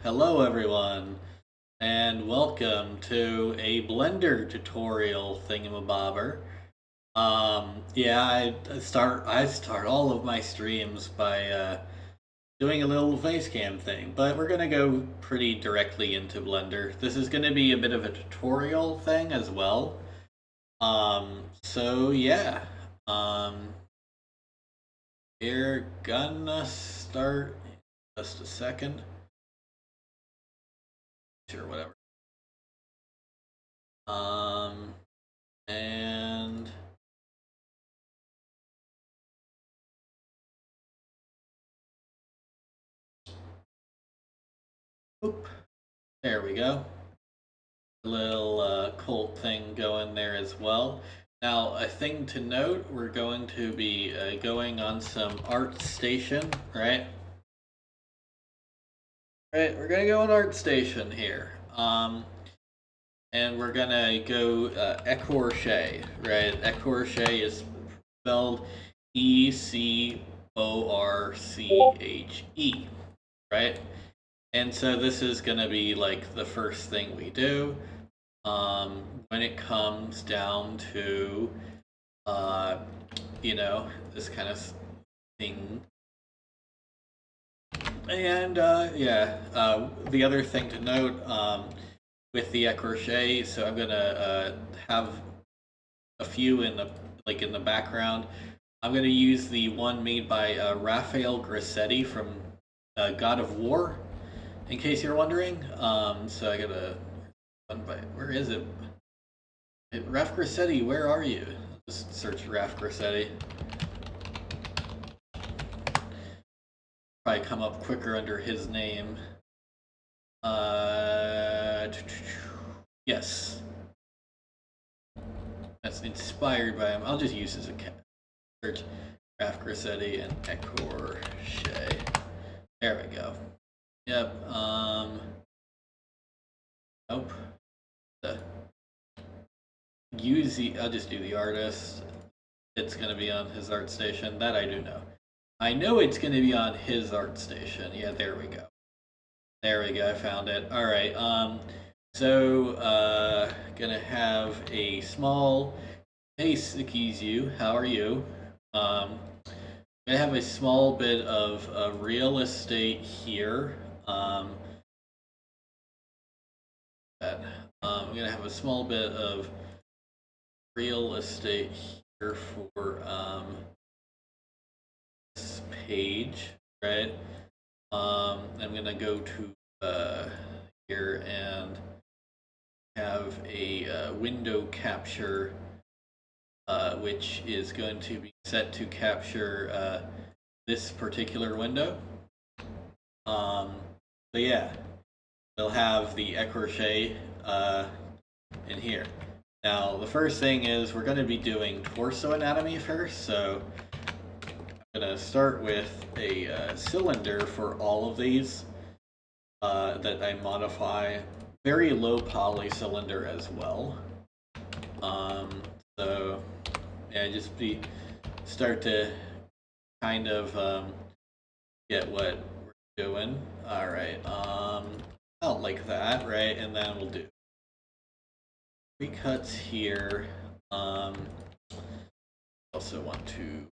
Hello everyone, and welcome to a Blender tutorial thingamabobber. Yeah, I start all of my streams by doing a little face cam thing, but we're gonna go pretty directly into Blender. This is gonna be a bit of a tutorial thing as well. So yeah, um, we're gonna start in just a second. Sure, whatever. Um, and oop, there we go. A little Colt thing going there as well. Now, a thing to note, we're going to be going on some ArtStation, right? Right, we're gonna go on ArtStation here. And we're gonna go Ecorche, right? Ecorche is spelled Ecorche, right? And so this is gonna be like the first thing we do when it comes down to uh, this kind of thing. And the other thing to note with the Ecorche, so I'm gonna have a few in the background. I'm gonna use the one made by Raphael Grassetti from God of War, in case you're wondering. So I gotta where is it? Raf Grassetti, where are you? Just search Raf Grassetti. Probably come up quicker under his name. Yes. That's inspired by him. I'll just use his account. Search Raf Grassetti and Ecorche. There we go. Yep. Nope. I'll just do the artist. It's gonna be on his ArtStation. That I do know. I know it's gonna be on his ArtStation. Yeah, there we go. There we go. I found it. All right. Gonna have a small. Hey, Sikizu, how are you? Gonna have a small bit of real estate here. I'm gonna have a small bit of real estate here for this page, right? I'm gonna go to here and have a window capture, which is going to be set to capture this particular window. So yeah, they'll have the Ecorche in here. Now, the first thing is we're going to be doing torso anatomy first, so I'm going to start with a cylinder for all of these that I modify. Very low poly cylinder as well. So yeah, start to kind of get what we're doing. All right, I'll like that, right? And then we'll do 3 cuts here. Also want to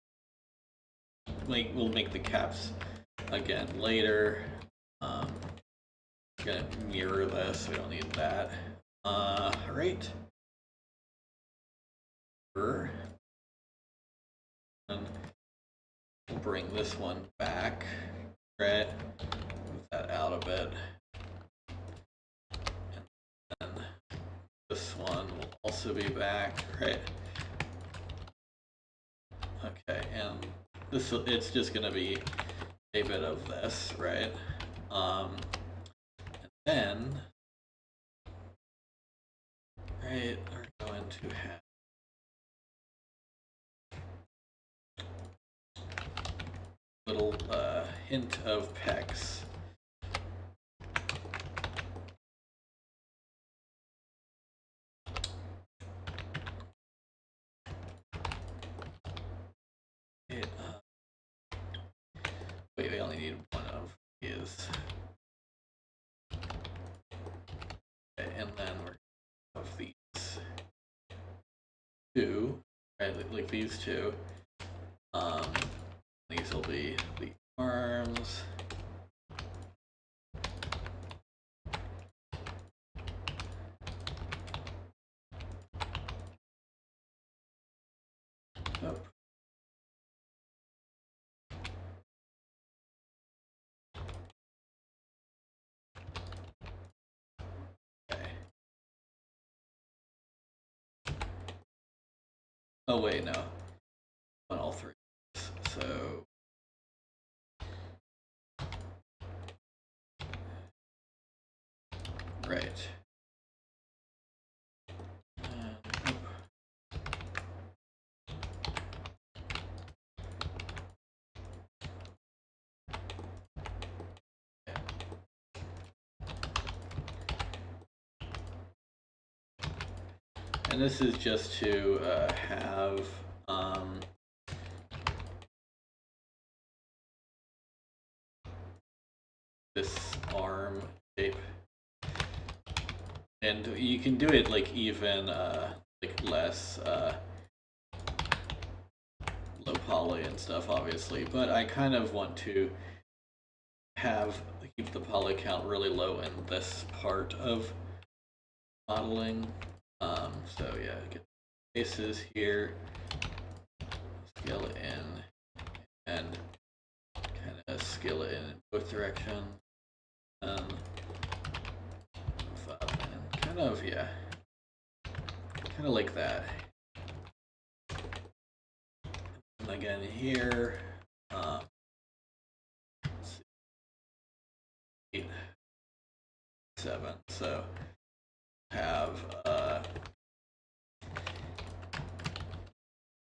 we'll make the caps again later. Gonna mirror this. We don't need that. Right. And we'll bring this one back. Right. Move that out a bit. And then this one will also be back. Right. Okay, and it's just gonna be a bit of this, right? And then, right, we're going to have a little hint of pecs. wait, we only need one of these. Okay, and then we're gonna have these two, right? Like these two. These will be the arms. Oh. Okay. Oh wait, no. On all three. So right. And this is just to have this arm shape, and you can do it like even like less low poly and stuff, obviously, but I kind of want to keep the poly count really low in this part of modeling. So yeah, get faces here, scale it in, and kind of scale it in both directions. And kind of, yeah, kind of like that. And again here, let's see, 8, 7. So have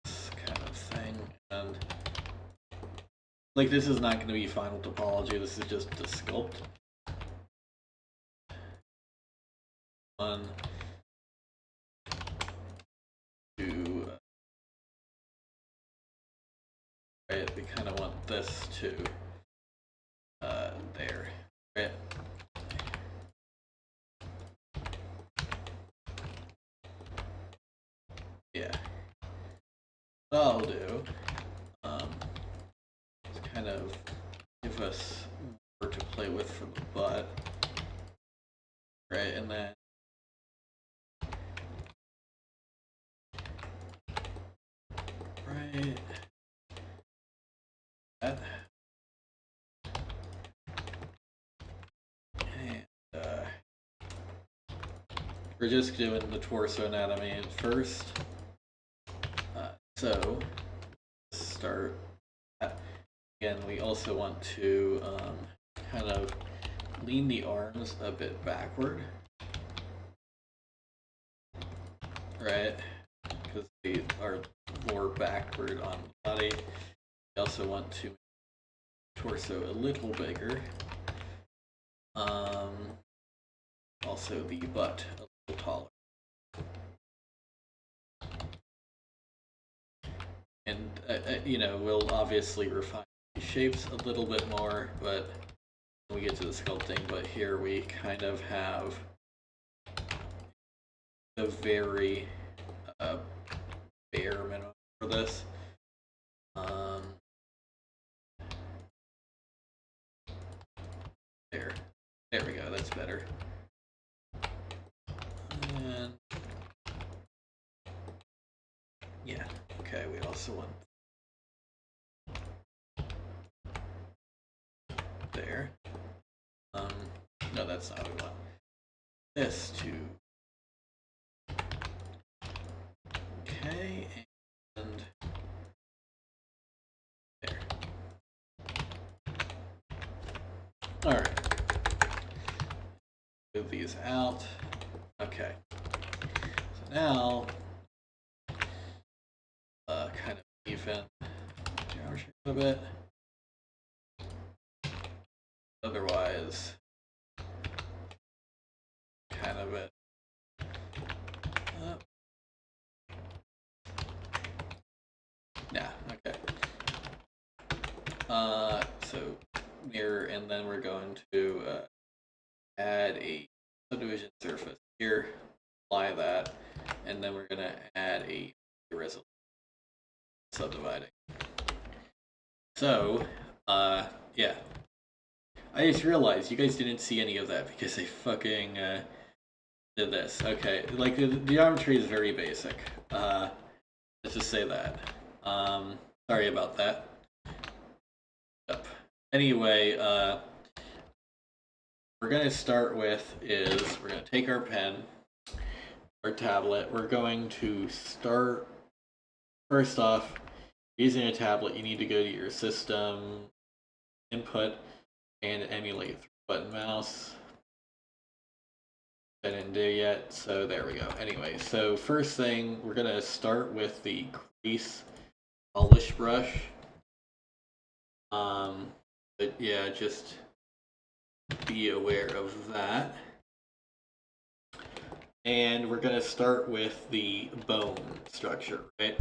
this kind of thing, and like this is not going to be final topology. This is just to sculpt. 1, 2. Right, we kind of want this to there, right? Yeah. What I'll do is kind of give us more to play with for the butt, right? And then right that. And we're just doing the torso anatomy first. So start. Again, we also want to kind of lean the arms a bit backward, right? Because they are more backward on the body. We also want to make the torso a little bigger. Also the butt a little taller. And you know, we'll obviously refine these shapes a little bit more, but when we get to the sculpting. But here we kind of have the very bare minimum for this. There we go. That's better. And yeah, okay. We also want there. No, that's not what we want. This to okay, and there. All right. Move these out. Okay. So now, kind of even geometry a bit. Otherwise, kind of it. Yeah. Okay. So mirror, and then we're going to add a subdivision surface here, apply that, and then we're going to add a resolution subdividing. So, yeah. I just realized you guys didn't see any of that because I fucking did this. Okay, like the geometry is very basic. Let's just say that. Sorry about that. Yep. Anyway, we're gonna start with is we're gonna take our pen, our tablet. We're going to start first off using a tablet. You need to go to your system input and emulate button mouse. I didn't do yet, so there we go. Anyway, so first thing, we're gonna start with the crease polish brush. But yeah, just be aware of that. And we're gonna start with the bone structure, right?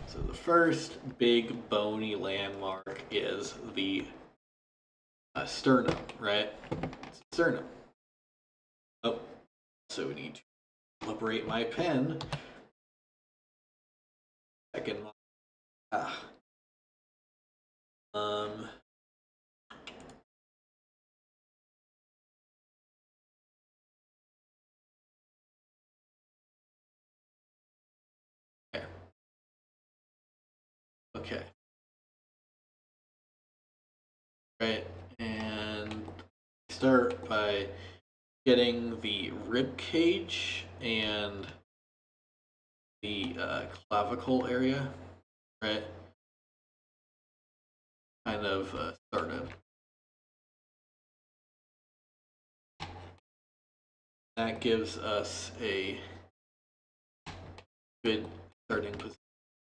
So the first big bony landmark is the sternum, right? Sternum. Oh, so we need to liberate my pen. Second. Okay. Right, and start by getting the rib cage and the clavicle area, right? Kind of started. That gives us a good starting position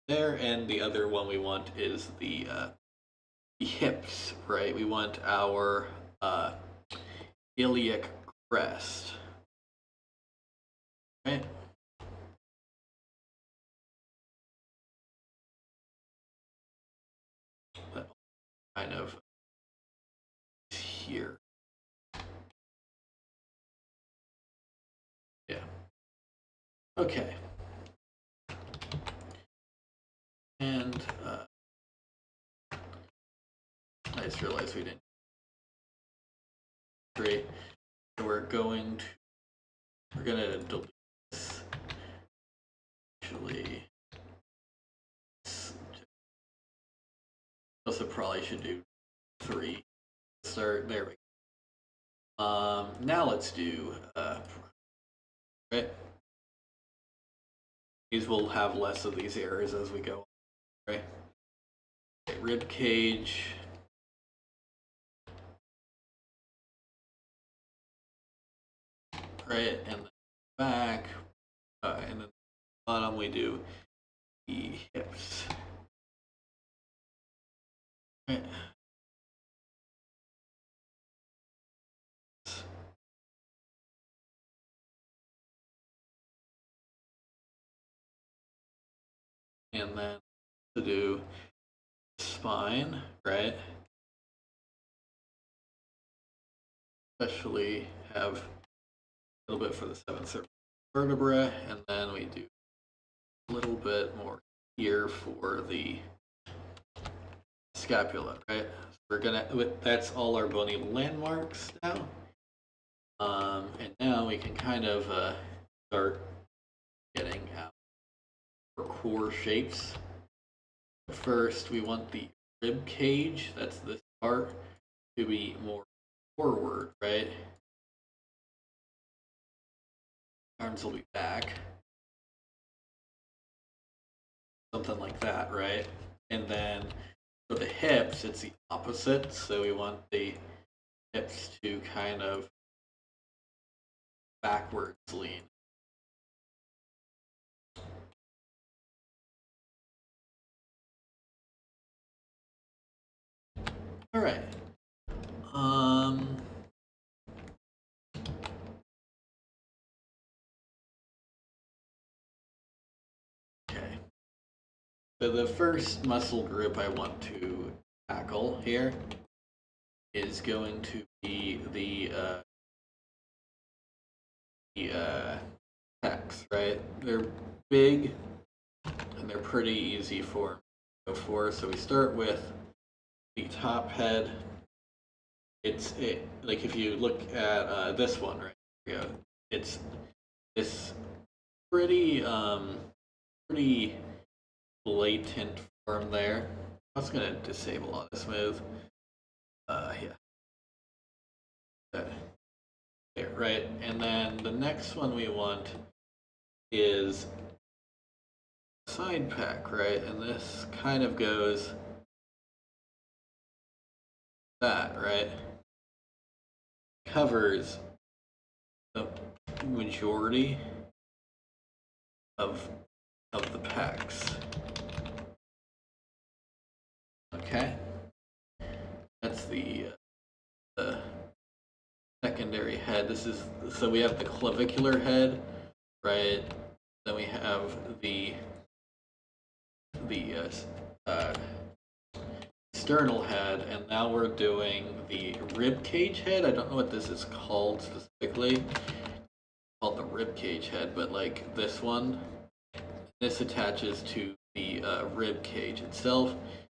there, and the other one we want is the hips, right? We want our iliac crest, right? That kind of here. Yeah. Okay. And I just realized we didn't. Great. So we're gonna delete this. Actually, also probably should do 3. Start there. We go. Now let's do right. These will have less of these errors as we go. Right. Okay, rib cage. Right, and then back, and then bottom we do the hips. Right. And then to do spine, right? Especially have a little bit for the 7th vertebra, and then we do a little bit more here for the scapula, right? So we're gonna, that's all our bony landmarks now. And now we can kind of start getting our core shapes. First, we want the rib cage, that's this part, to be more forward, right? Arms will be back. Something like that, right? And then for the hips, it's the opposite. So we want the hips to kind of backwards lean. All right. Okay. So the first muscle group I want to tackle here is going to be the pecs, right? They're big and they're pretty easy for to go for. So we start with the top head. It's like if you look at this one right here, it's this pretty pretty blatant form there. I was gonna disable auto smooth. Yeah. There, right? And then the next one we want is side pack, right? And this kind of goes that, right? Covers the majority of the pecs. Okay, that's the secondary head. This is so we have the clavicular head, right? Then we have the sternal head, and now we're doing the rib cage head. I don't know what this is called specifically. It's called the rib cage head, but like this one, this attaches to the rib cage itself,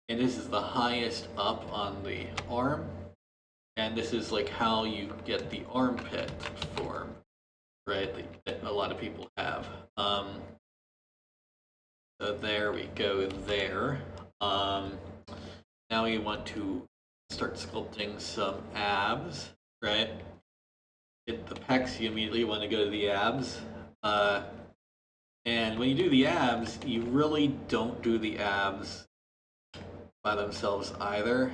and this is the highest up on the arm, and this is like how you get the armpit form, right? That a lot of people have. So there we go there. Now we want to start sculpting some abs, right? Hit the pecs, you immediately want to go to the abs. And when you do the abs, you really don't do the abs by themselves either.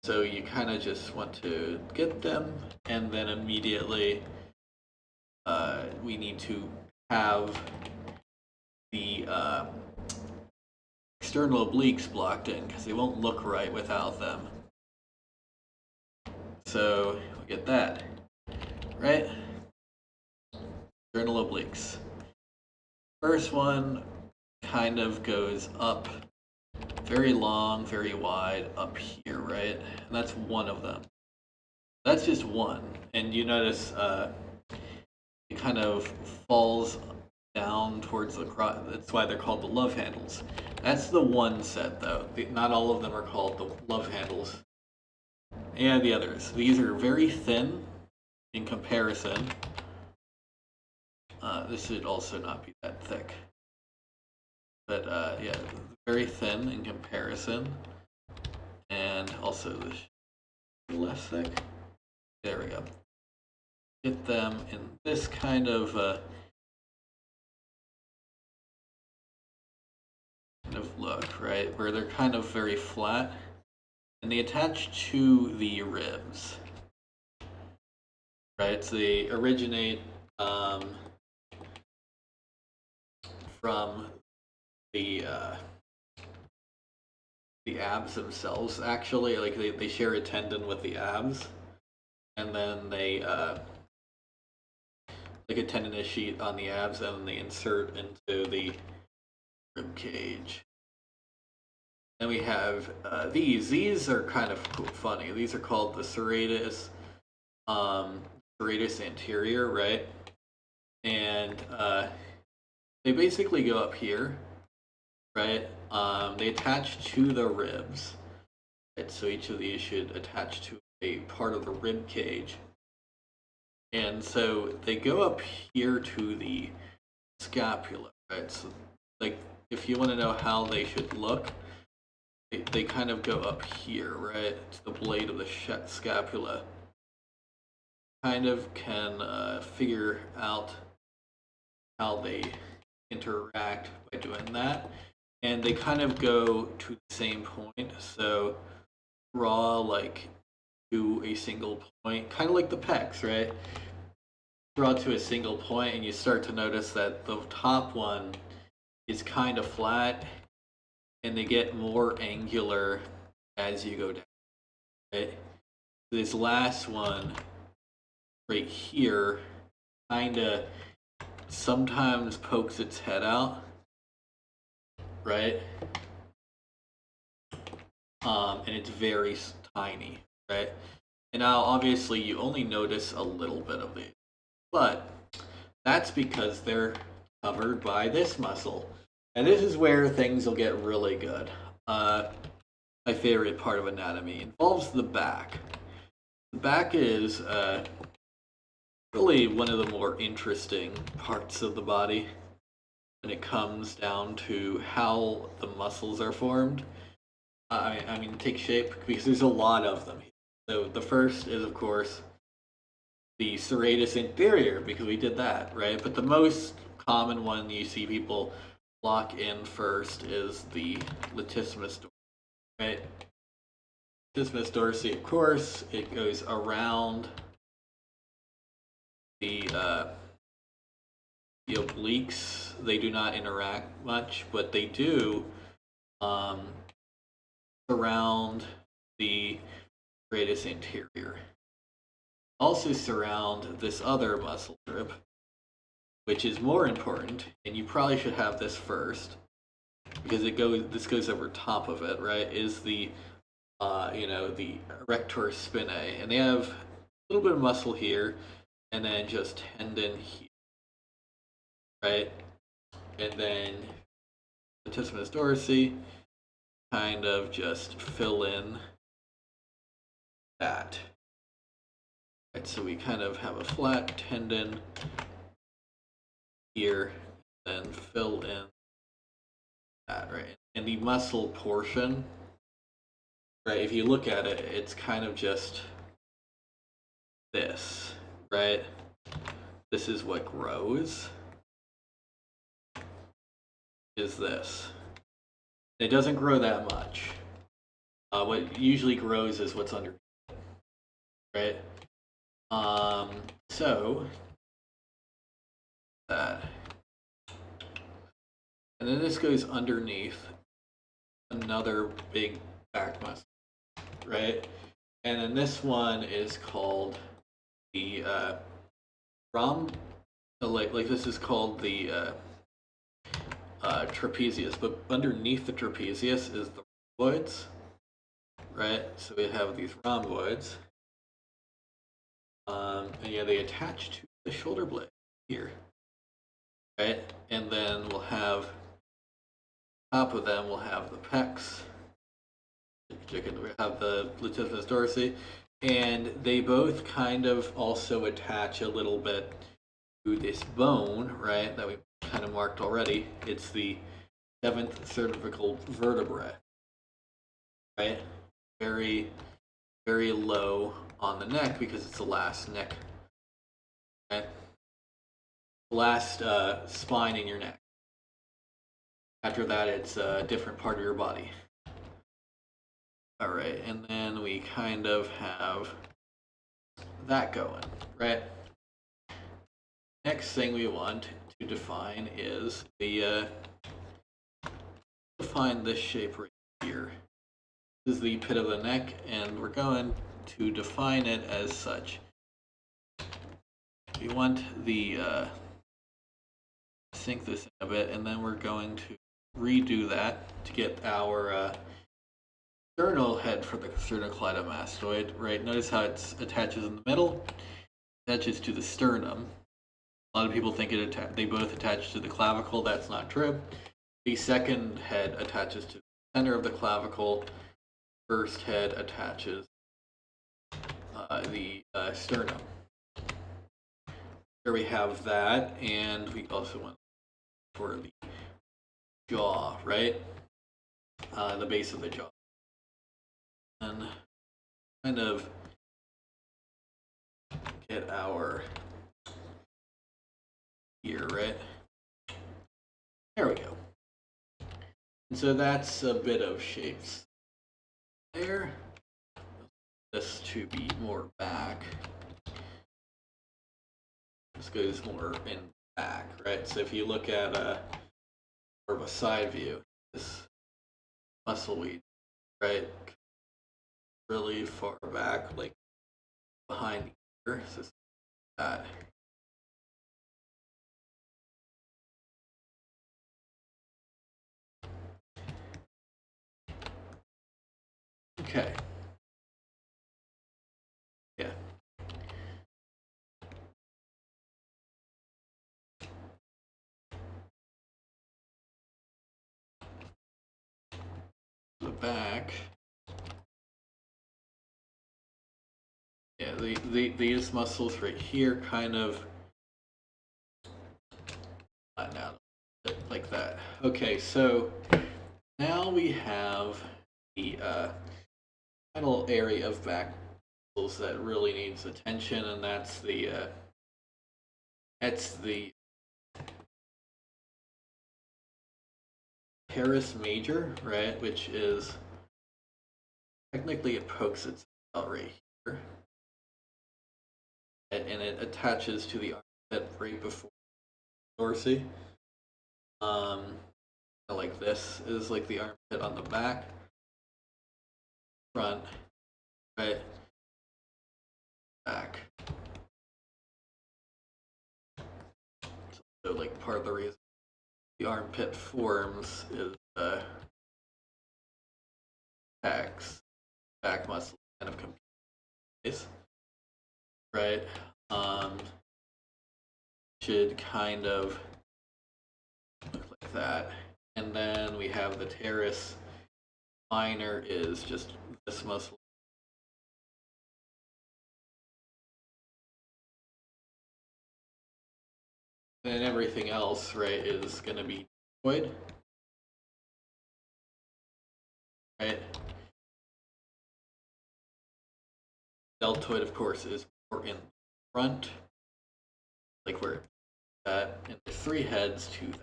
So you kind of just want to get them, and then immediately we need to have the external obliques blocked in because they won't look right without them. So we get that, right? External obliques. First one kind of goes up very long, very wide up here, right? And that's one of them. That's just one. And you notice it kind of falls down towards the cross. That's why they're called the love handles. That's the one set though. Not all of them are called the love handles. And the others. These are very thin in comparison. This should also not be that thick. But yeah, very thin in comparison. And also the less thick. There we go. Get them in this kind of look, right? Where they're kind of very flat. And they attach to the ribs. Right? So they originate from the abs themselves, actually. Like they share a tendon with the abs, and then they like a tendinous sheet on the abs, and then they insert into the rib cage. Then we have these are kind of funny. These are called the serratus anterior, right? And they basically go up here, right? They attach to the ribs, right? So each of these should attach to a part of the rib cage. And so they go up here to the scapula, right? So like if you want to know how they should look, they kind of go up here, right? To the blade of the scapula. Kind of can figure out how they interact by doing that. And they kind of go to the same point. So draw like to a single point, kind of like the pecs, right? Draw to a single point, and you start to notice that the top one is kind of flat, and they get more angular as you go down, right? This last one right here kind of sometimes pokes its head out, right? and it's very tiny, right? And now, obviously, you only notice a little bit of these, but that's because they're covered by this muscle. And this is where things will get really good. My favorite part of anatomy involves the back. The back is really one of the more interesting parts of the body when it comes down to how the muscles are formed. I mean, take shape because there's a lot of them. So the first is, of course, the serratus inferior because we did that, right? But the most common one you see people lock in first is the latissimus dorsi, right? Latissimus dorsi, of course, it goes around the obliques. They do not interact much, but they do surround the serratus anterior. Also surround this other muscle group, which is more important, and you probably should have this first because this goes over top of it, right? Is the the erector spinae, and they have a little bit of muscle here, and then just tendon here, right? And then latissimus dorsi, kind of just fill in that. Right, so we kind of have a flat tendon here, then fill in that, right? And the muscle portion, right, if you look at it, it's kind of just this, right? This is what grows, is this. It doesn't grow that much. What usually grows is what's underneath, right? So that, and then this goes underneath another big back muscle, right? And then this one is called the like this is called the trapezius, but underneath the trapezius is the rhomboids, right? So we have these rhomboids, and yeah, they attach to the shoulder blade here, right? And then we'll have top of them, we'll have the pecs, we have the latissimus dorsi, and they both kind of also attach a little bit to this bone, right, that we kind of marked already. It's the 7th cervical vertebra, right? Very, very low on the neck because it's the last neck, right? The last spine in your neck. After that, it's a different part of your body. All right, and then we kind of have that going, right? Next thing we want to define is the define this shape right here. This is the pit of the neck, and we're going to define it as such. We want the sink this in a bit, and then we're going to redo that to get our sternal head for the sternocleidomastoid, right? Notice how it attaches in the middle, attaches to the sternum. A lot of people think they both attach to the clavicle. That's not true. The second head attaches to the center of the clavicle. First head attaches the sternum. Here we have that, and we also want for the jaw, right? The base of the jaw. And kind of get our here, right? There we go. And so that's a bit of shapes there. This to be more back. This goes more in back, right? So if you look at more of a side view, this muscle weed, right? Really far back, like behind here. So that. Okay. Yeah. The back. Yeah, these muscles right here kind of flatten out a bit like that. Okay, so now we have the final area of back muscles that really needs attention, and that's the teres major, right? Which is technically it pokes itself out right here, and it attaches to the armpit right before the dorsi. Like this is like the armpit on the back, front, right, back. So like part of the reason the armpit forms is pecs, back muscle kind of compete, right? Should kind of look like that. And then we have the teres minor is just this muscle. And everything else, right, is going to be deltoid, right? Deltoid, of course, is more in front, like where that, and there's 3 heads to that.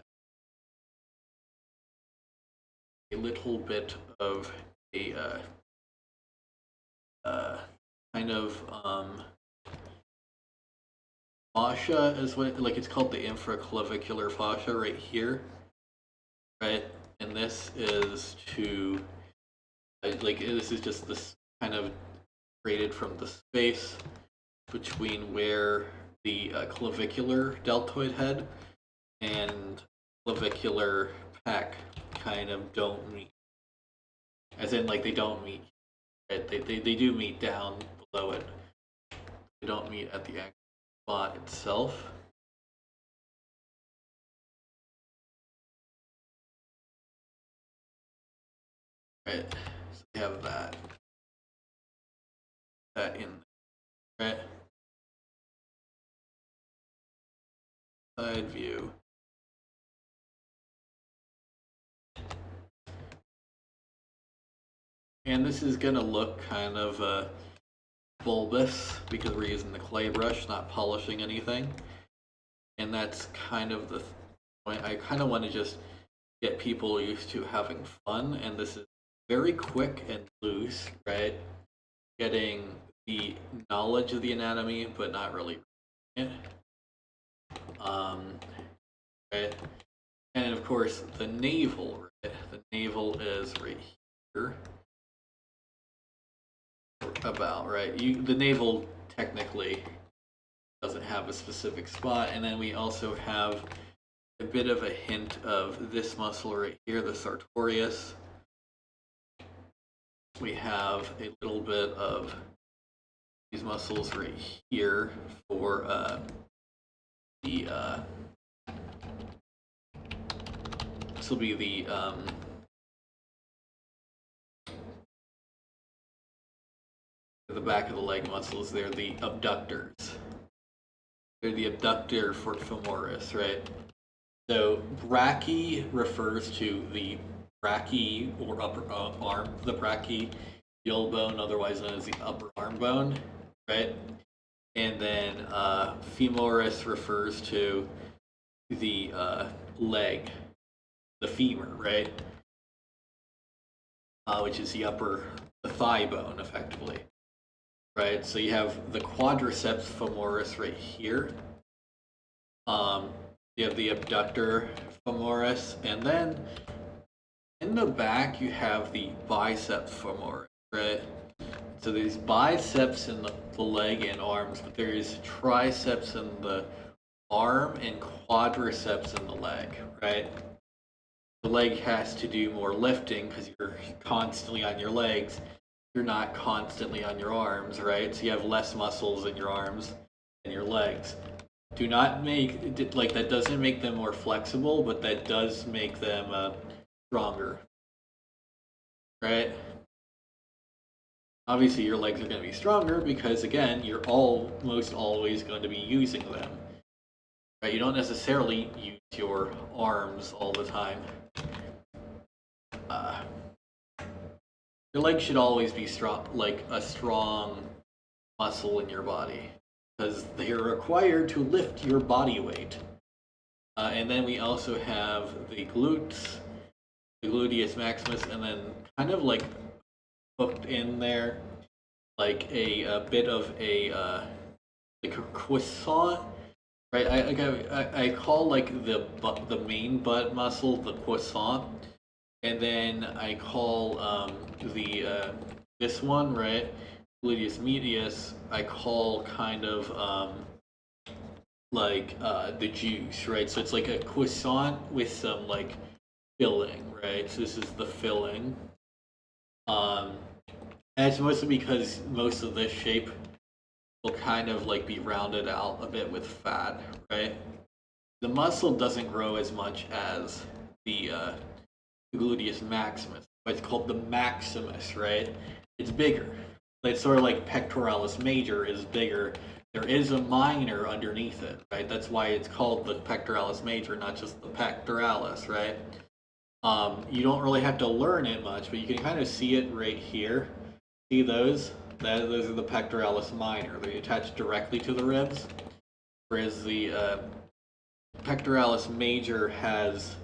A little bit of a kind of fascia is what like it's called, the infraclavicular fascia right here, right? And this is to like this is just this kind of created from the space between where the clavicular deltoid head and clavicular pec kind of don't meet, as in like they don't meet, right? They do meet down below it, they don't meet at the actual spot itself. Right, so we have that in there, right? Side view. And this is going to look kind of bulbous because we're using the clay brush, not polishing anything. And that's kind of the point. I kind of want to just get people used to having fun, and this is very quick and loose, right? Getting the knowledge of the anatomy, but not really it. Right? And of course, the navel, right? The navel is right here. About, right? The navel technically doesn't have a specific spot, and then we also have a bit of a hint of this muscle right here, the sartorius. We have a little bit of these muscles right here for this will be the back of the leg muscles. They're the abductors. They're the abductor for femoris, right? So brachii refers to the brachii or upper arm, the brachial bone, otherwise known as the upper arm bone, right? And then femoris refers to the leg, the femur, right? Which is the thigh bone, effectively, right? So you have the quadriceps femoris right here. You have the abductor femoris, and then in the back you have the biceps femoris, right? So there's biceps in the leg and arms, but there's triceps in the arm and quadriceps in the leg, right? The leg has to do more lifting because you're constantly on your legs, you're not constantly on your arms, right? So you have less muscles in your arms and your legs. Do not make, like, that doesn't make them more flexible, but that does make them stronger, right? Obviously, your legs are going to be stronger because, again, you're almost always going to be using them. Right? You don't necessarily use your arms all the time. Your legs should always be strong, like a strong muscle in your body, because they are required to lift your body weight. And then we also have the glutes, the gluteus maximus, and then kind of like hooked in there, like a bit of like a croissant, right? I call like the main butt muscle the croissant, and then I call the this one, right, gluteus medius, I call kind of like the juice, right? So it's like a croissant with some like filling, right? So this is the filling. And it's mostly because most of this shape will kind of like be rounded out a bit with fat, right? The muscle doesn't grow as much as the gluteus maximus. It's called the maximus, right? It's bigger. It's sort of like pectoralis major is bigger. There is a minor underneath it, right? That's why it's called the pectoralis major, not just the pectoralis, right? You don't really have to learn it much, but you can kind of see it right here. See those? Those are the pectoralis minor. They attach directly to the ribs, whereas the pectoralis major has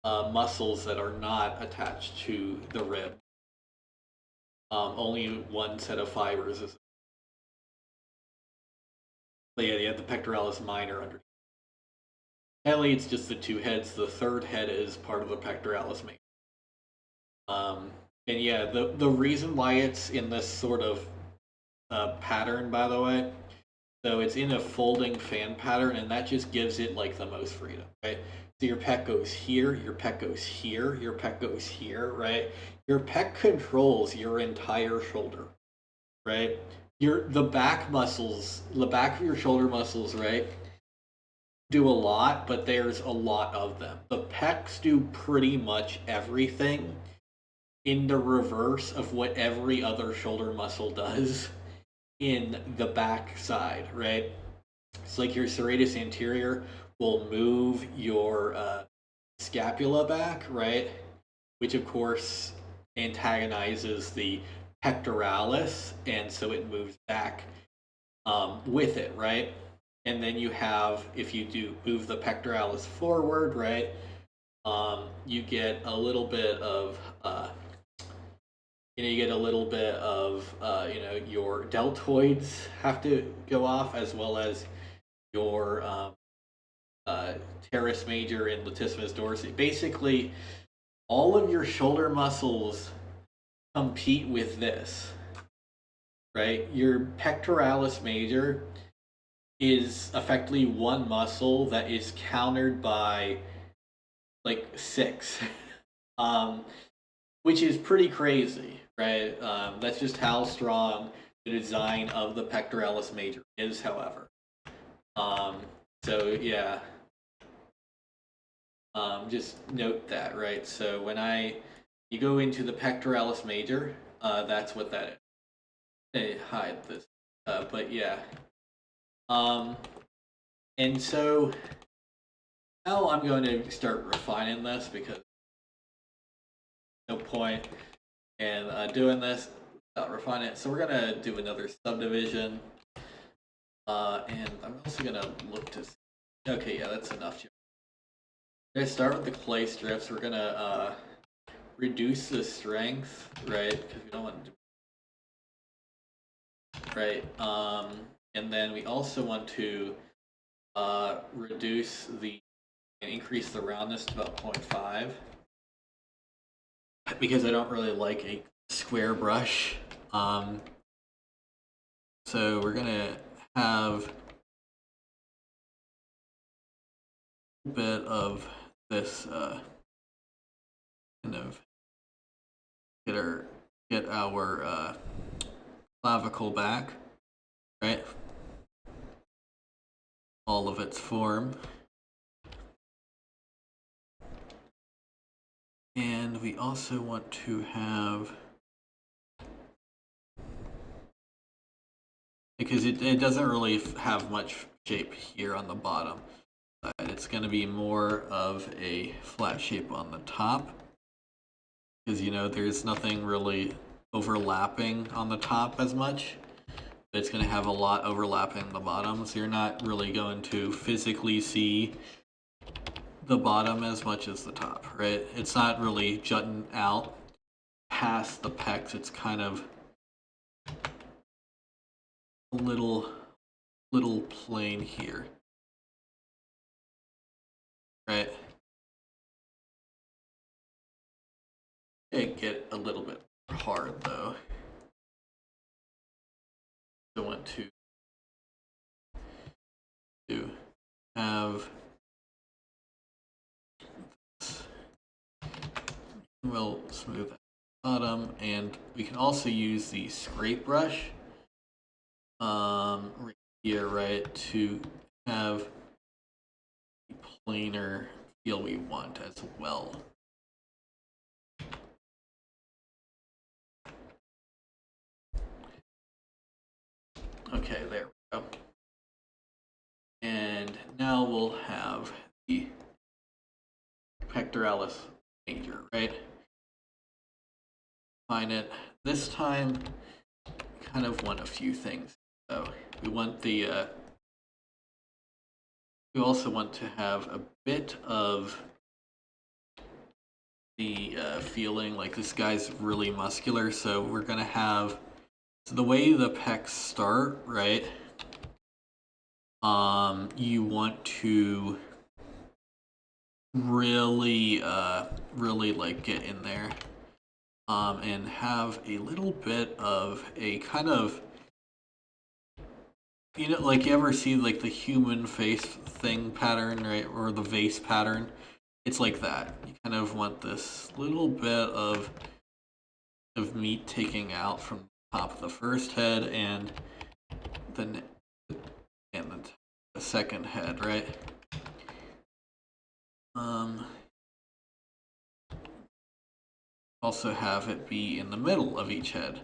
muscles that are not attached to the rib. Only one set of fibers is. But yeah, you have the pectoralis minor underneath. Really, it's just the two heads. The third head is part of the pectoralis major. And yeah, the reason why it's in this sort of pattern, by the way, so it's in a folding fan pattern, and that just gives it like the most freedom, right? So your pec goes here, your pec goes here, your pec goes here, right? Your pec controls your entire shoulder, right? The back muscles, the back of your shoulder muscles, right, do a lot, but there's a lot of them. The pecs do pretty much everything in the reverse of what every other shoulder muscle does in the back side, right? It's like your serratus anterior will move your scapula back, right? Which of course antagonizes the pectoralis, and so it moves back with it, right? And then you have, if you do move the pectoralis forward, right, you get a little bit of you get a little bit of your deltoids have to go off, as well as your teres major and latissimus dorsi. Basically, all of your shoulder muscles compete with this, right? Your pectoralis major is effectively one muscle that is countered by like 6, which is pretty crazy, right? That's just how strong the design of the pectoralis major is, however. So yeah, just note that, right? So when you go into the pectoralis major, that's what that is. Hey, hide this, but yeah. And so now I'm going to start refining this, because no point in doing this without refining it. So we're gonna do another subdivision, and I'm also gonna look to see. Okay, yeah, that's enough. We're gonna start with the clay strips. We're gonna reduce the strength, right? Because we don't want to do right. And then we also want to reduce and increase the roundness to about 0.5, because I don't really like a square brush. So we're gonna have a bit of this kind of get get our clavicle back, right? All of its form. And we also want to have, because it doesn't really have much shape here on the bottom. It's going to be more of a flat shape on the top, because there's nothing really overlapping on the top as much. But it's going to have a lot overlapping the bottom, so you're not really going to physically see the bottom as much as the top, right? It's not really jutting out past the pecs. It's kind of a little plain here, right? It get a little bit hard though. I want to have this. We'll smooth that bottom, and we can also use the scrape brush right here, right, to have the plainer feel we want as well. Okay, there we go. And now we'll have the pectoralis major, right? Find it. This time, we kind of want a few things. So we want the, we also want to have a bit of the feeling like this guy's really muscular. So we're gonna have, so the way the pecs start, right? You want to really like get in there, and have a little bit of a kind of, like you ever see like the human face thing pattern, right? Or the vase pattern. It's like that. You kind of want this little bit of meat taking out from the top of the first head and the second head, right? Also have it be in the middle of each head.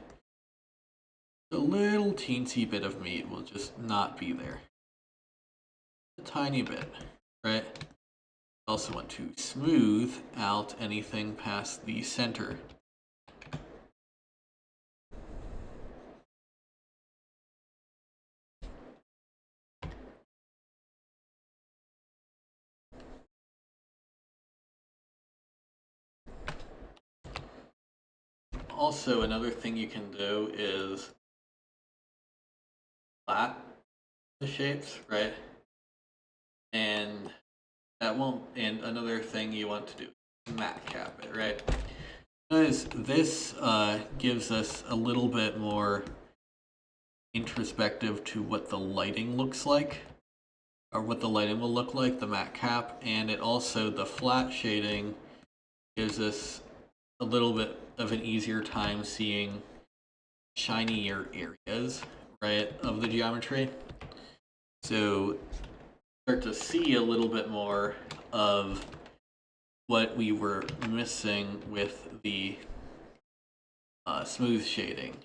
A little teensy bit of meat will just not be there. A tiny bit, right? Also want to smooth out anything past the center. Also, another thing you can do is flat the shapes, right? And that won't, and another thing you want to do is matte cap it, right? Because this gives us a little bit more introspective to what the lighting looks like, or what the lighting will look like, the matte cap, and it also, the flat shading gives us a little bit of an easier time seeing shinier areas, right, of the geometry. So start to see a little bit more of what we were missing with the smooth shading.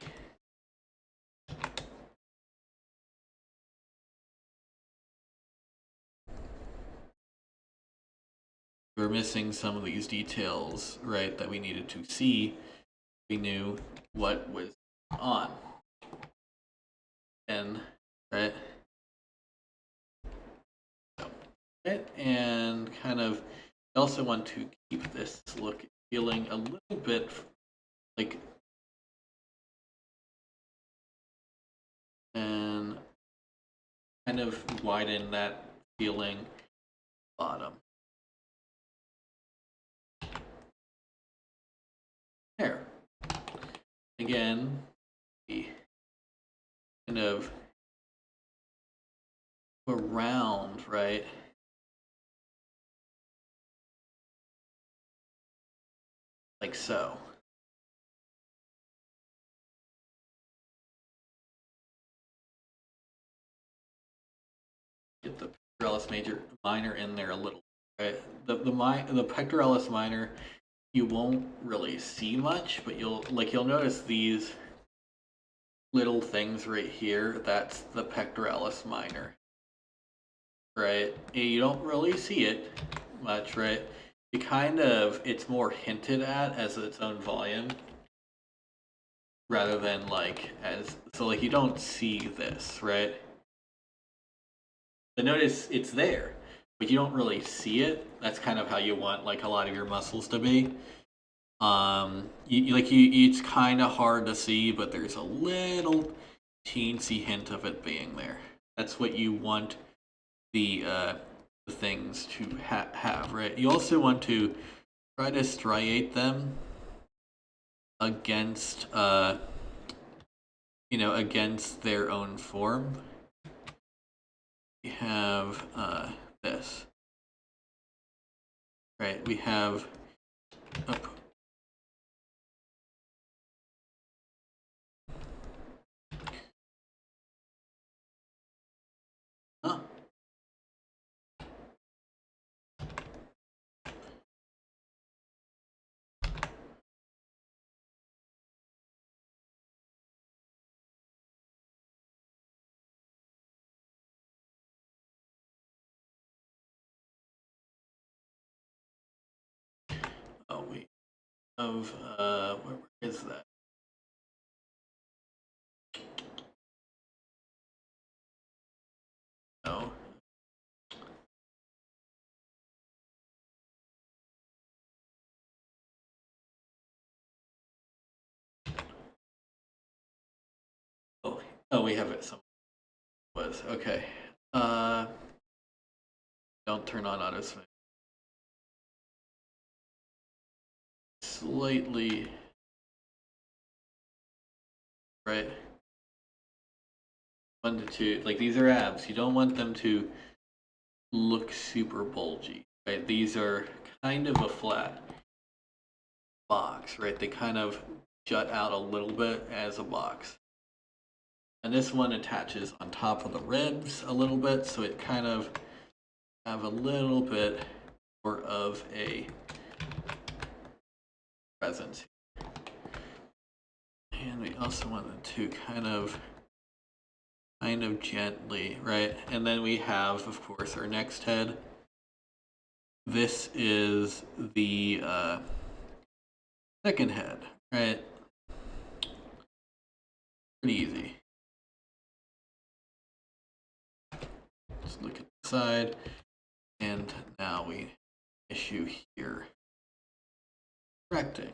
We were missing some of these details, right, that we needed to see. We knew what was on. And, right? So, right? And kind of, I also want to keep this look feeling a little bit like, and kind of widen that feeling bottom. There. Again, we kind of go around, right? Like so. get the pectoralis minor in there a little, right? The pectoralis minor, you won't really see much, but you'll notice these little things right here. That's the pectoralis minor, right? And you don't really see it much, right? It's more hinted at as its own volume rather than you don't see this, right? But notice it's there, but you don't really see it. That's kind of how you want like a lot of your muscles to be. It's kind of hard to see, but there's a little teensy hint of it being there. That's what you want the things to have, right? You also want to try to striate them against against their own form. We have this, right? We have huh. Oh, we have where is that? No. Oh, we have it somewhere. Was okay. Don't turn on auto swing. Slightly, right? 1 to 2, like these are abs. You don't want them to look super bulgy, right? These are kind of a flat box, right? They kind of jut out a little bit as a box. And this one attaches on top of the ribs a little bit, so it kind of have a little bit more of a presence. And we also wanted to kind of gently, right? And then we have, of course, our next head. This is the second head, right? Pretty easy. Let's look at the side, and now we issue here. Correcting.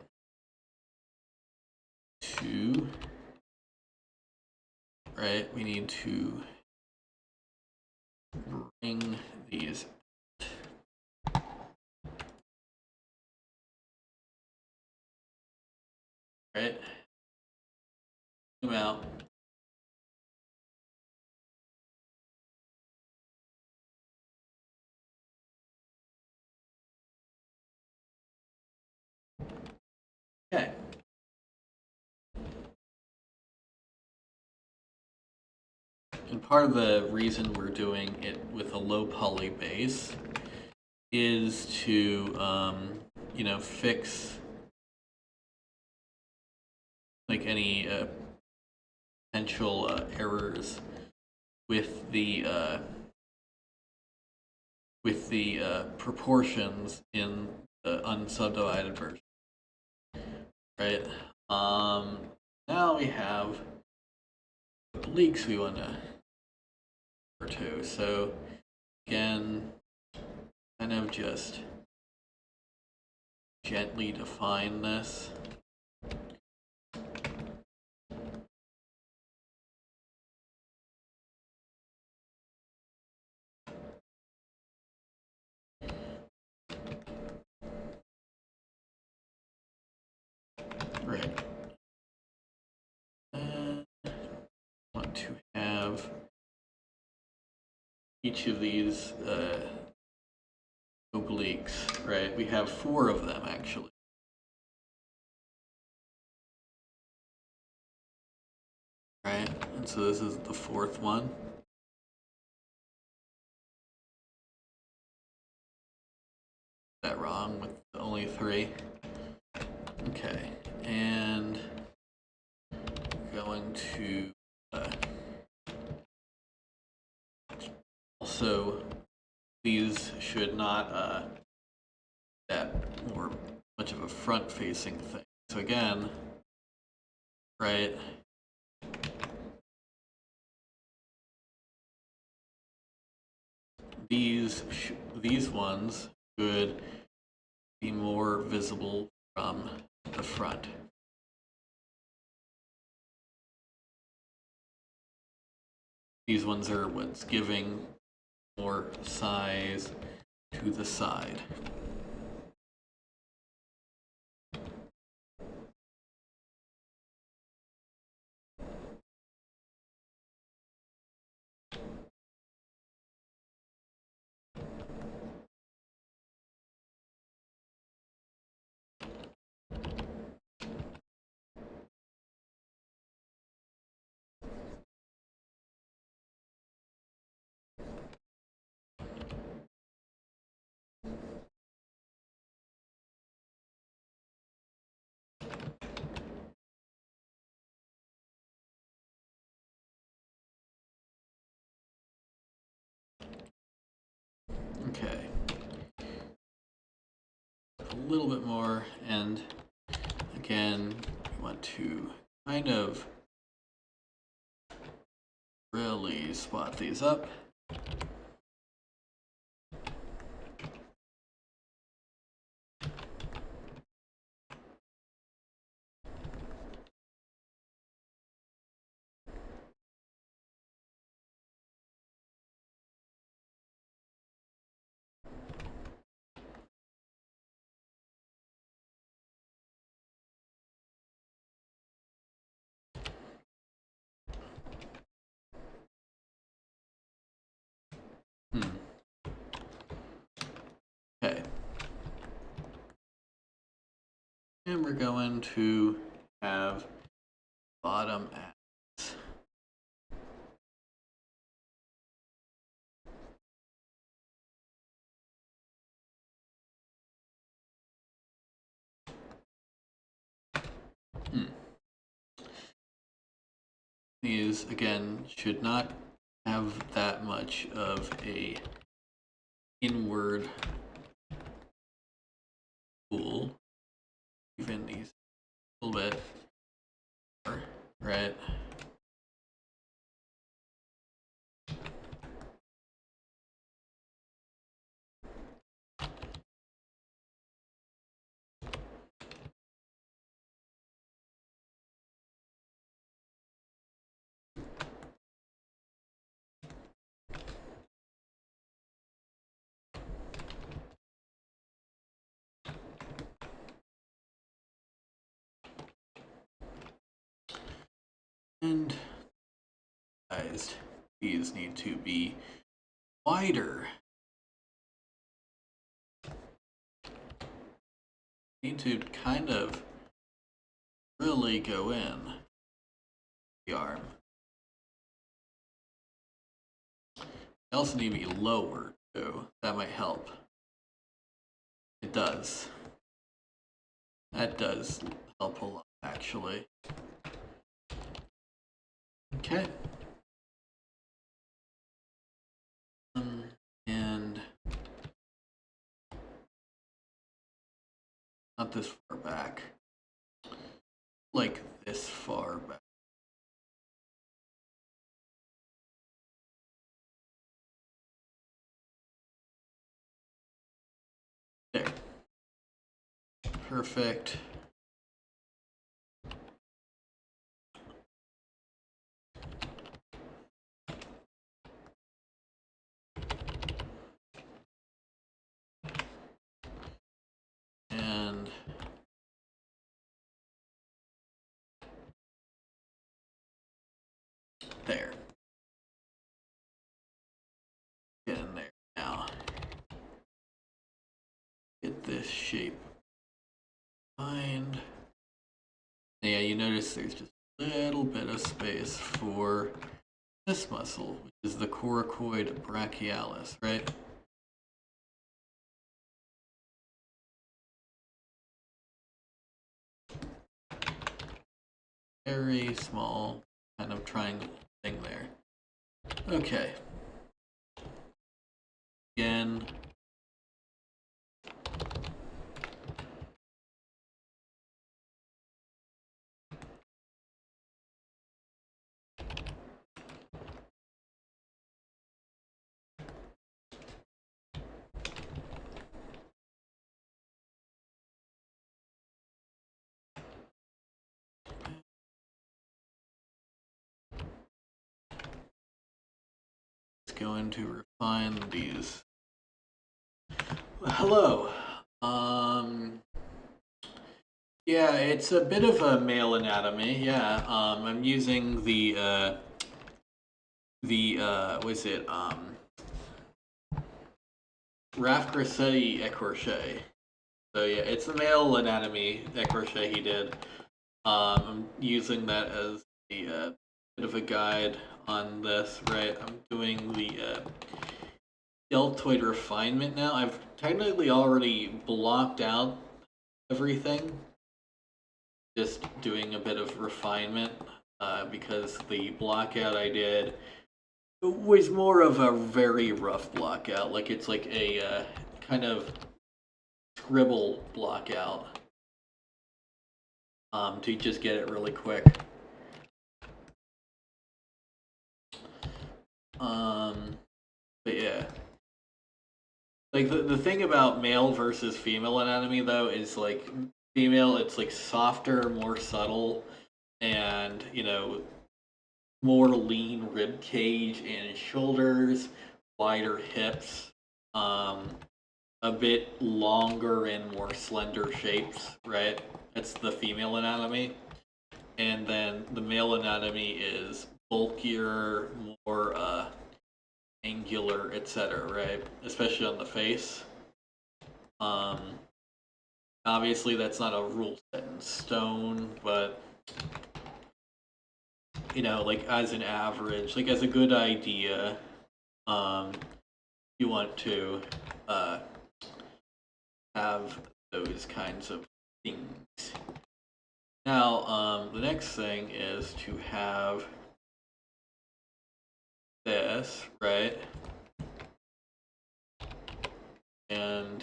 2, right? We need to bring these right. Zoom out. Okay. And part of the reason we're doing it with a low poly base is to, fix like any potential errors with the proportions in the unsubdivided version, right? Now we have obliques we want to refer to. So again, kind of just gently define this. Right. Want to have each of these obliques, right? We have 4 of them actually. Right, and so this is the 4th one. that wrong with only 3. Okay, and going to also, these should not that more much of a front-facing thing. So again, right, these ones should be more visible from the front. These ones are what's giving more size to the side. Okay. A little bit more, and again, we want to kind of really spot these up. Okay. And we're going to have bottom axis. These, again, should not have that much of a inward pull. Even these a little bit, right? And these need to be wider. Need to kind of really go in the arm. They also need to be lower too. That might help. It does. That does help a lot, actually. Okay. And not this far back. Like this far back. There. Perfect. And there. Get in there now. Get this shape. Find. Yeah, you notice there's just a little bit of space for this muscle, which is the coracoid brachialis, right? very small kind of triangle thing there. Okay. Again. Going to refine these. Hello. Yeah, it's a bit of a male anatomy. Yeah. I'm using the what is it? Raf Grassetti écorché. So yeah, it's the male anatomy écorché he did. I'm using that as the bit of a guide on this, right? I'm doing the deltoid refinement now. I've technically already blocked out everything. Just doing a bit of refinement because the blockout I did was more of a very rough blockout. Like it's like a kind of scribble blockout to just get it really quick. But yeah. Like the thing about male versus female anatomy though is like female it's like softer, more subtle, and you know, more lean rib cage and shoulders, wider hips, a bit longer and more slender shapes, right? That's the female anatomy. And then the male anatomy is bulkier, more angular, etc., right? Especially on the face. Obviously that's not a rule set in stone, but you know, like as an average, like as a good idea, you want to have those kinds of things. Now, the next thing is to have this, right? And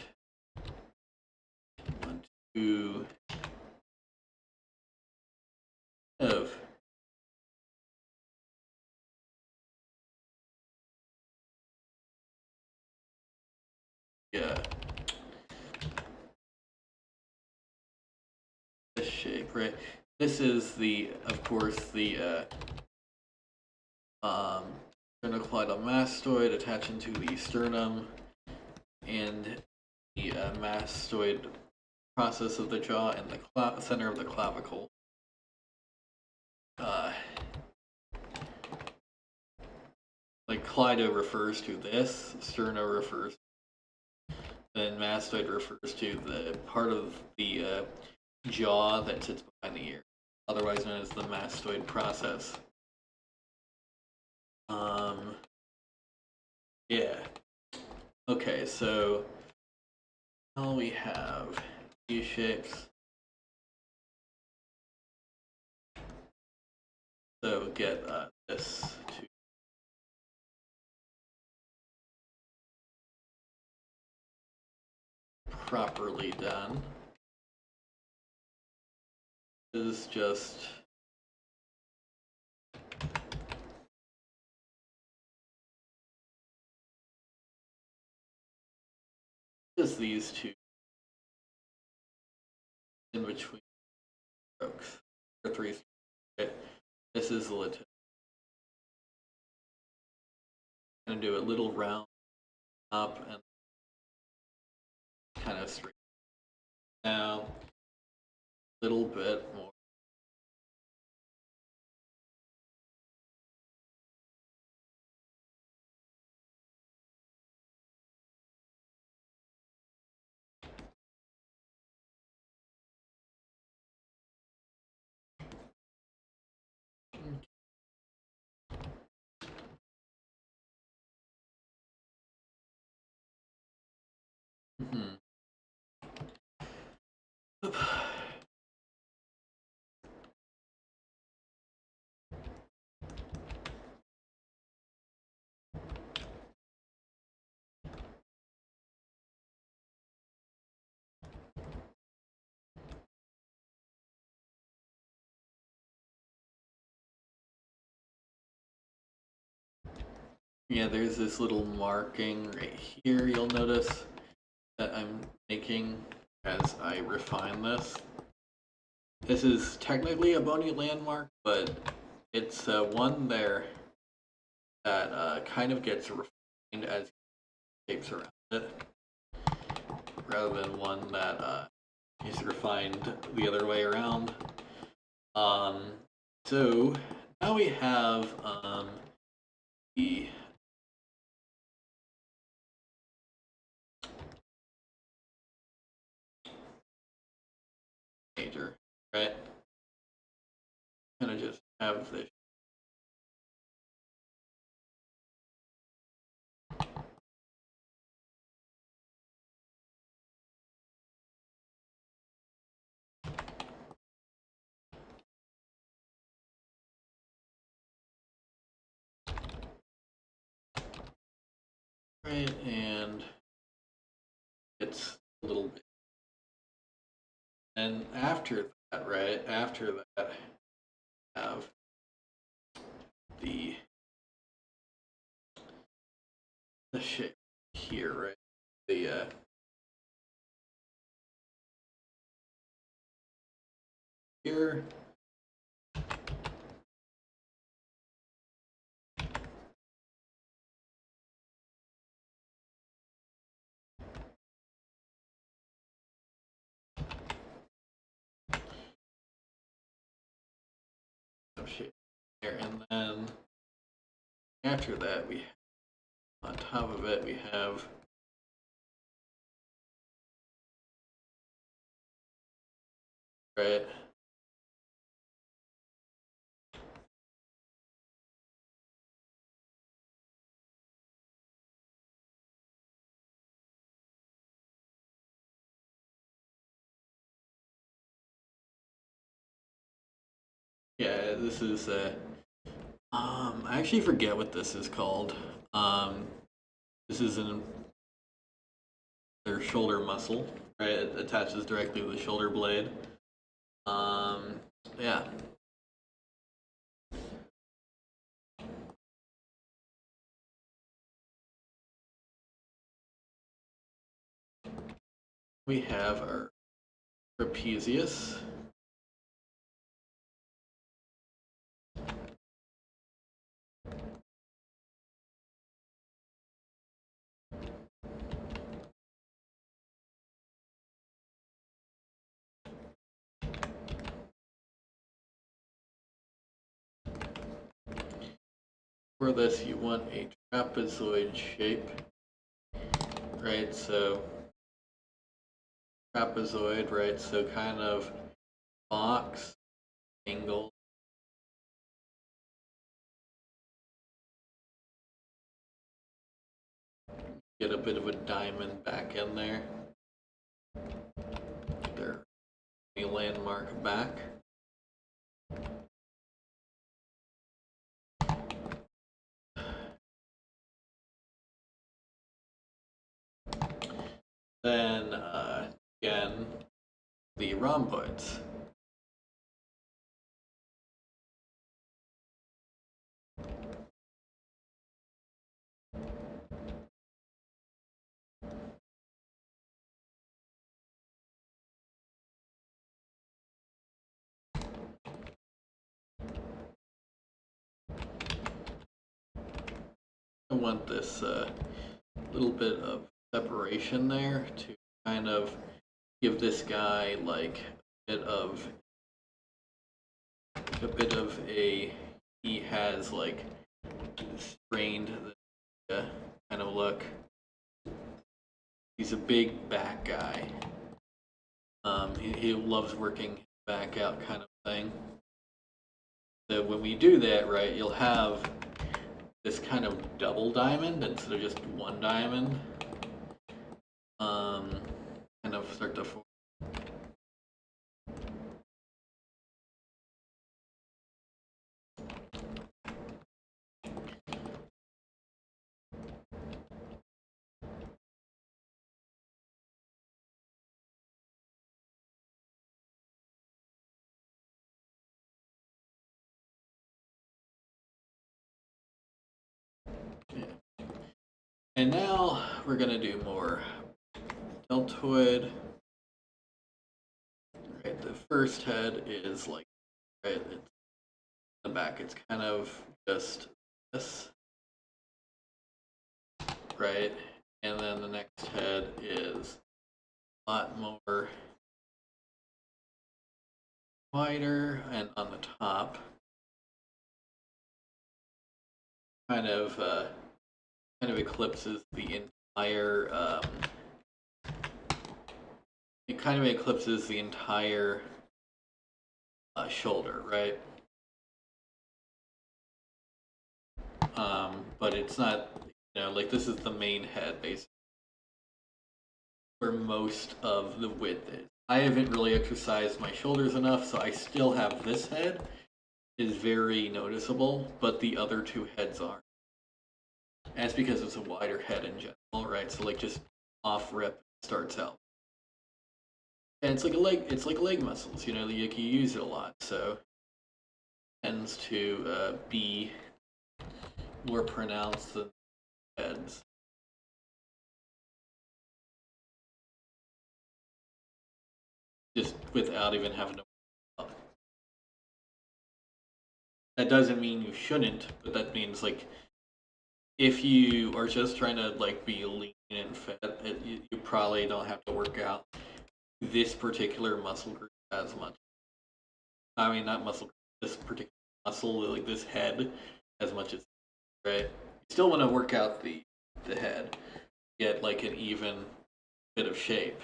want to have yeah, this shape, right? This is the, of course, the sternocleidomastoid attaching to the sternum and the mastoid process of the jaw and the center of the clavicle. Like Clydo refers to this, sterno refers, then mastoid refers to the part of the jaw that sits behind the ear, otherwise known as the mastoid process. Yeah. Okay, so now we have these shapes. So get this to properly done. This is just these two in between strokes, or three strokes. Okay. This is the lit. I'm gonna do a little round up and kind of straight down, a little bit more. Mm-hmm. Yeah, there's this little marking right here you'll notice that I'm making as I refine this. This is technically a bony landmark, but it's one there that kind of gets refined as shapes around it, rather than one that is refined the other way around. So now we have the major, right? Kind of just have this. Right, and it's a little bit. And after that, right, after that, have the shape here, right? The here. Shape here, and then after that, we on top of it we have right. Yeah, this is I actually forget what this is called. This is their shoulder muscle, right? It attaches directly to the shoulder blade. Yeah. We have our trapezius. For this, you want a trapezoid shape, right? So trapezoid, right? So kind of box, angle. Get a bit of a diamond back in there. There, a landmark back. Then again, the rhomboids. I want this little bit of separation there to kind of give this guy like a bit of a he has like strained kind of look. He's a big back guy. He loves working back out kind of thing. So when we do that, right, you'll have this kind of double diamond instead of just one diamond. Kind of start to form. Yeah. And now we're gonna do more deltoid. Right, the first head is like, right, it's the back, it's kind of just this, right? And then the next head is a lot more wider, and on the top, kind of eclipses the entire. It kind of eclipses the entire shoulder, right? But it's not, like this is the main head, basically, where most of the width is. I haven't really exercised my shoulders enough, so I still have this head is very noticeable, but the other two heads aren't. And it's because it's a wider head in general, right? So like just off rip starts out. And it's like leg muscles, you use it a lot, so it tends to be more pronounced than heads. Just without even having to. That doesn't mean you shouldn't, but that means like if you are just trying to like be lean and fit, you probably don't have to work out this particular muscle group as much. I mean, not muscle group, this particular muscle, like this head, as much as, right? You still want to work out the head, get like an even bit of shape,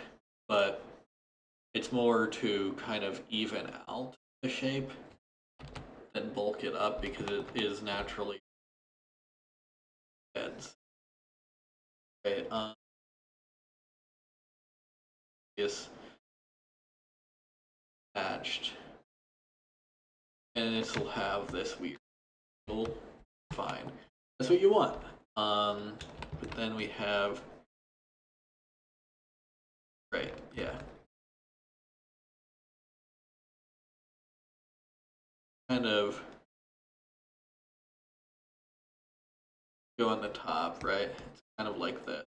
but it's more to kind of even out the shape than bulk it up, because it is naturally heads. Okay, is attached, and this will have this weird angle. Fine, that's what you want. But then we have, right, yeah, kind of go on the top, right? It's kind of like that.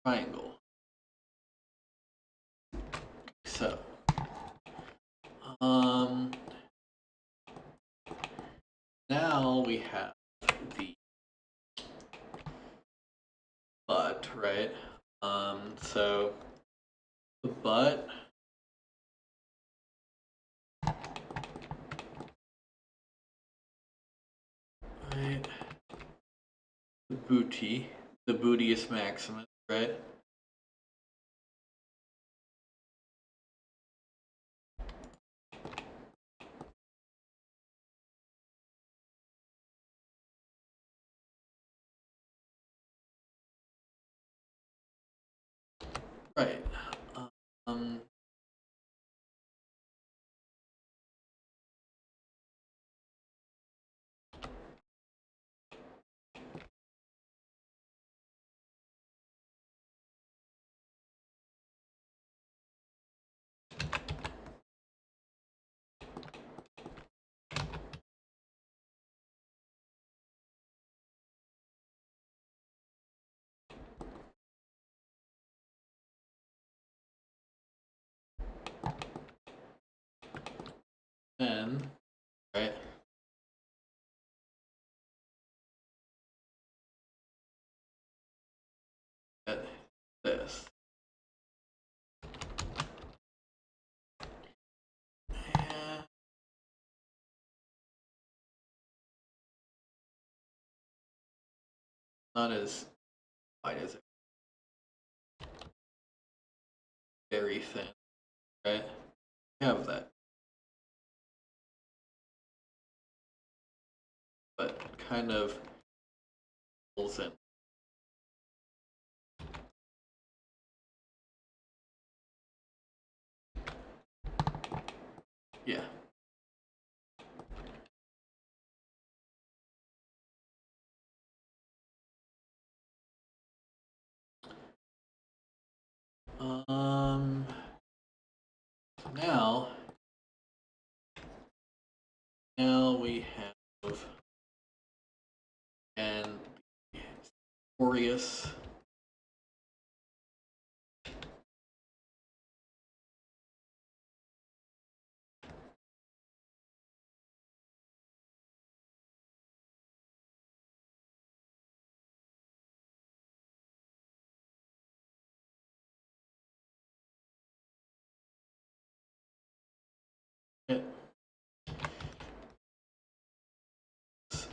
Triangle. So, now we have the butt, right? So the butt, right? The bootius maximus, right? Right. Um, then, right? At this. Yeah. Not as wide as it. Very thin, right? We have that. But kind of pulls in. Yeah. So now we have radius.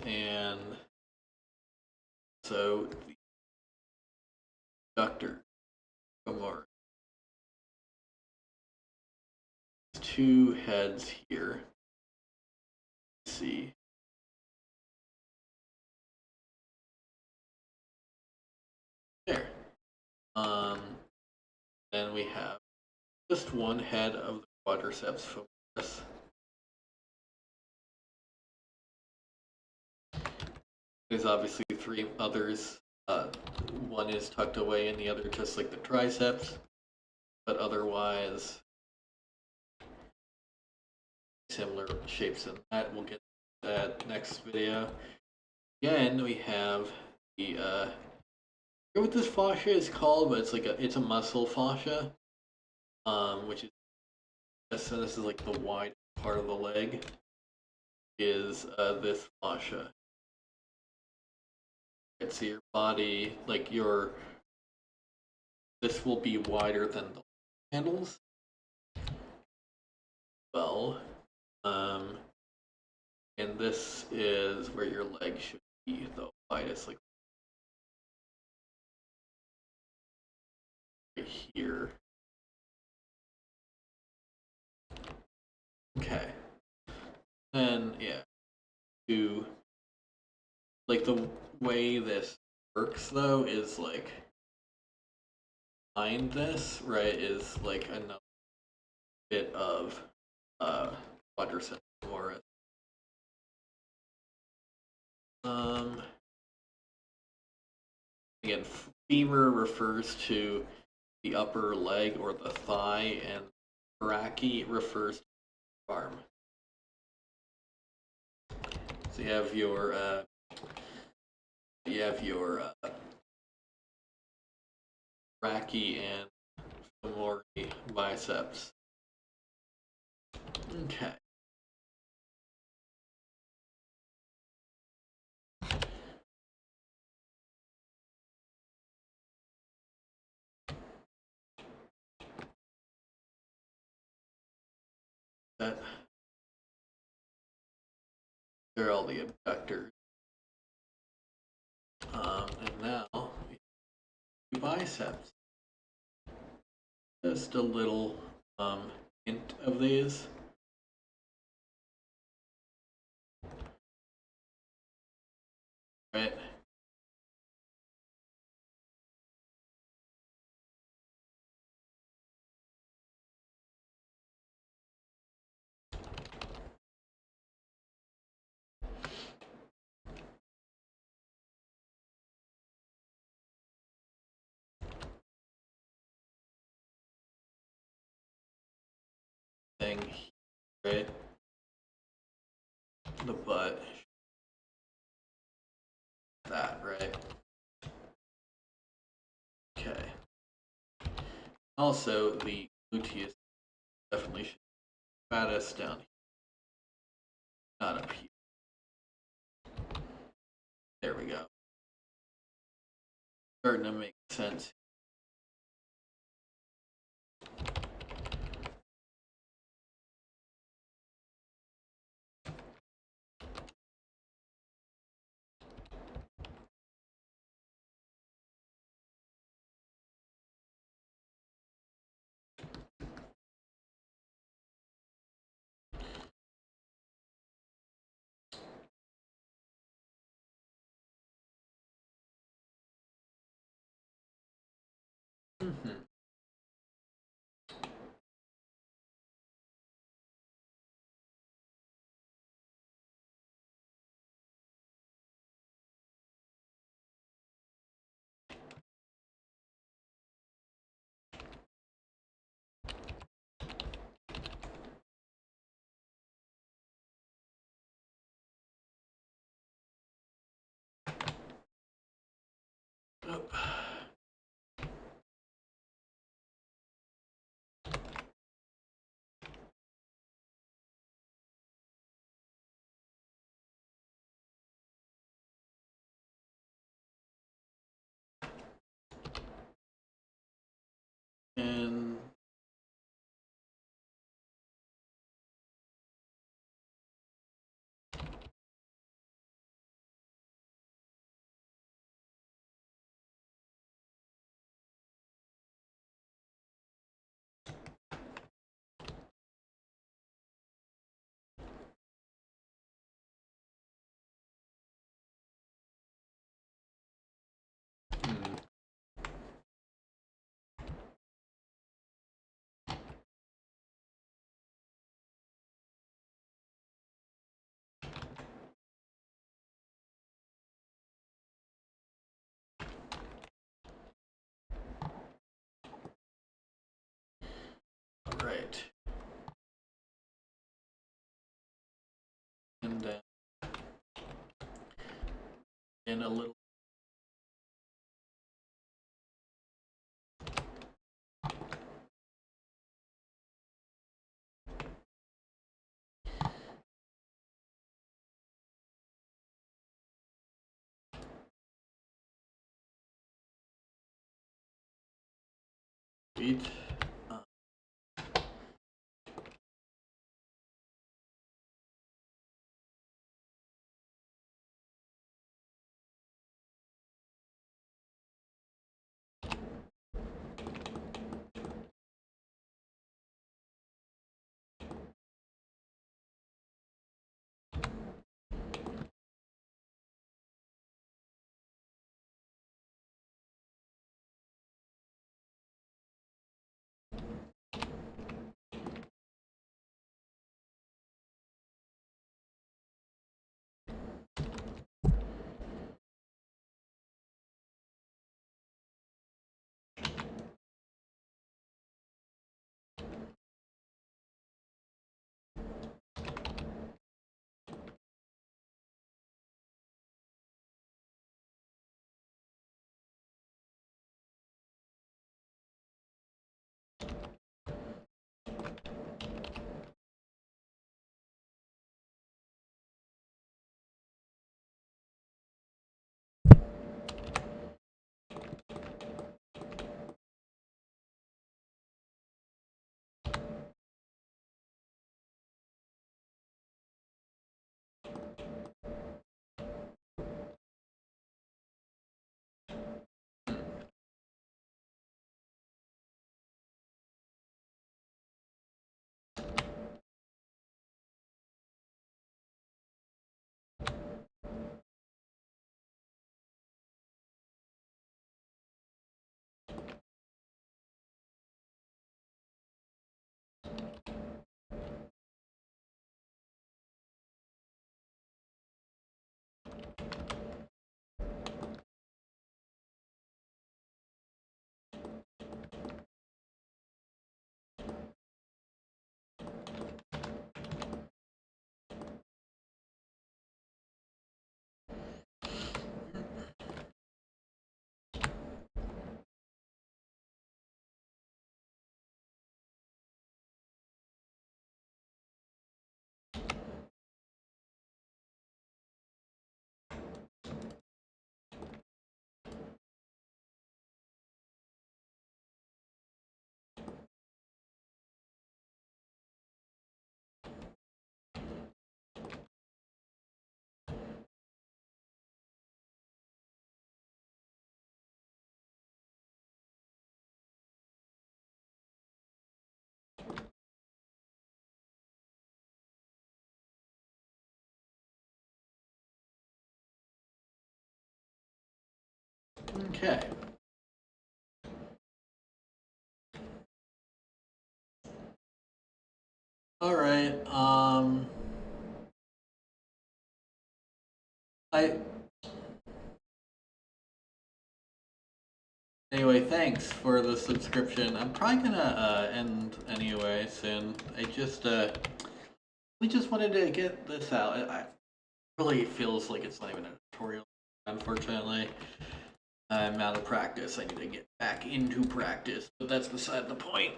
And so the conductor or two heads here. Let's see. There. Then we have just one head of the quadriceps femoris. There's obviously three others. One is tucked away and the other just like the triceps, but otherwise similar shapes in that. We'll get to that next video. Again, we have the I forget what this fascia is called, but it's a muscle fascia, which is this is like the wide part of the leg is this fascia. So your body, like this will be wider than the handles. Well, and this is where your leg should be the widest, like right here. Okay. Then yeah, to like the way this works though is like behind this, right, is like another bit of quadriceps femoris. Again, femur refers to the upper leg or the thigh, and brachii refers to the arm. So you have your brachii and femoris biceps. Okay. That they're all the abductors. And now biceps. Just a little hint of these. Right. Thing, right? The butt. That, right? Okay. Also, the gluteus definitely should be fattest down here, not up here. There we go. Starting to make sense. Mm-hmm. Oop. And all right. And then in a little. Sweet. Okay. All right. I Anyway, thanks for the subscription. I'm probably gonna end anyway soon. We just wanted to get this out. It really feels like it's not even a tutorial, unfortunately. I'm out of practice. I need to get back into practice, but that's beside the point.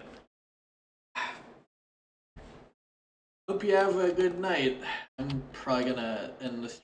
Hope you have a good night. I'm probably gonna end this